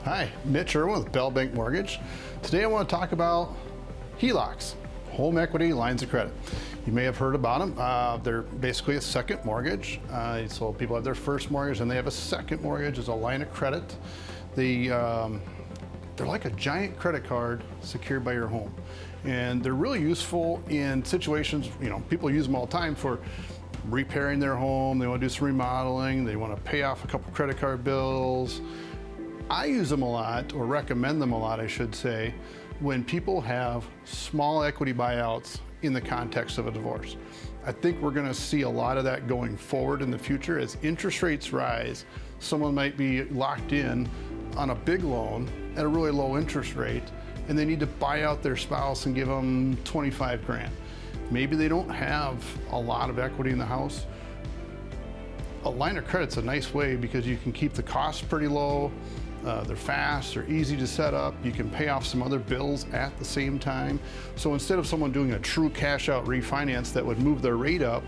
Hi, Mitch Irwin with Bell Bank Mortgage. Today I want to talk about Helocs, home equity lines of credit. You may have heard about them. They're basically a second mortgage. So people have their first mortgage and they have a second mortgage as a line of credit. They're like a giant credit card secured by your home. And they're really useful in situations, people use them all the time for repairing their home, they want to do some remodeling, they want to pay off a couple credit card bills. I use them a lot, or recommend them a lot, I should say, when people have small equity buyouts in the context of a divorce. I think we're going to see a lot of that going forward in the future. As interest rates rise, someone might be locked in on a big loan at a really low interest rate, and they need to buy out their spouse and give them 25 grand. Maybe they don't have a lot of equity in the house. A line of credit's a nice way because you can keep the costs pretty low. They're fast, they're easy to set up. You can pay off some other bills at the same time. So instead of someone doing a true cash out refinance that would move their rate up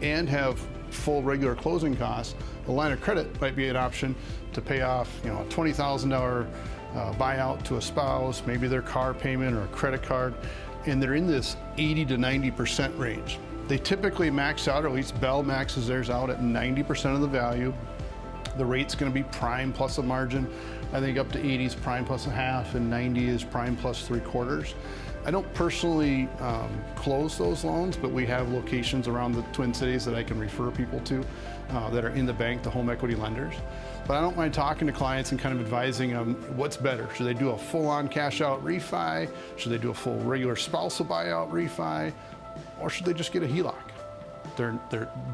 and have full regular closing costs, a line of credit might be an option to pay off a $20,000 buyout to a spouse, maybe their car payment or a credit card, and they're in this 80 to 90% range. They typically max out, or at least Bell maxes theirs out at 90% of the value. The rate's going to be prime plus a margin. I think up to 80 is prime plus a half and 90 is prime plus 3/4. I don't personally close those loans, but we have locations around the Twin Cities that I can refer people to that are in the bank, the home equity lenders. But I don't mind talking to clients and kind of advising them what's better. Should they do a full-on cash out refi? Should they do a full regular spousal buyout refi? Or should they just get a Heloc?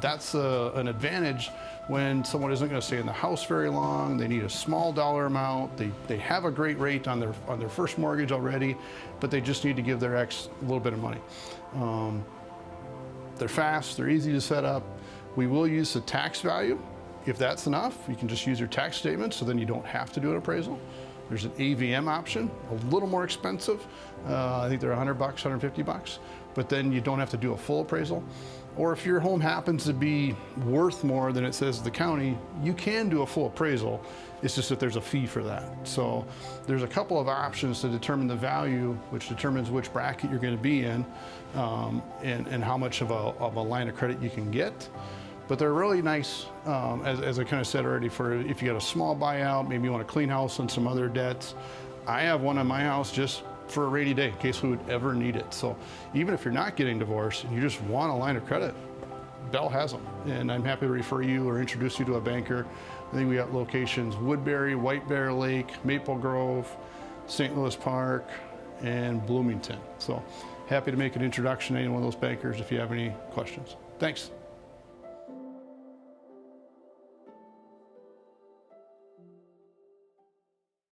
That's an advantage when someone isn't going to stay in the house very long. They need a small dollar amount. They have a great rate on their first mortgage already, but they just need to give their ex a little bit of money. They're fast, they're easy to set up. We will use the tax value. If that's enough, you can just use your tax statement, so then you don't have to do an appraisal. There's an AVM option, a little more expensive. I think they're $100, $150, but then you don't have to do a full appraisal. Or if your home happens to be worth more than it says to the county, you can do a full appraisal. It's just that there's a fee for that. So there's a couple of options to determine the value, which determines which bracket you're going to be in, and how much of a line of credit you can get. But they're really nice, as I kind of said already, for if you got a small buyout, maybe you want to clean house and some other debts. I have one on my house just for a rainy day in case we would ever need it. So even if you're not getting divorced and you just want a line of credit, Bell has them. And I'm happy to refer you or introduce you to a banker. I think we got locations Woodbury, White Bear Lake, Maple Grove, St. Louis Park, and Bloomington. So happy to make an introduction to any one of those bankers if you have any questions. Thanks.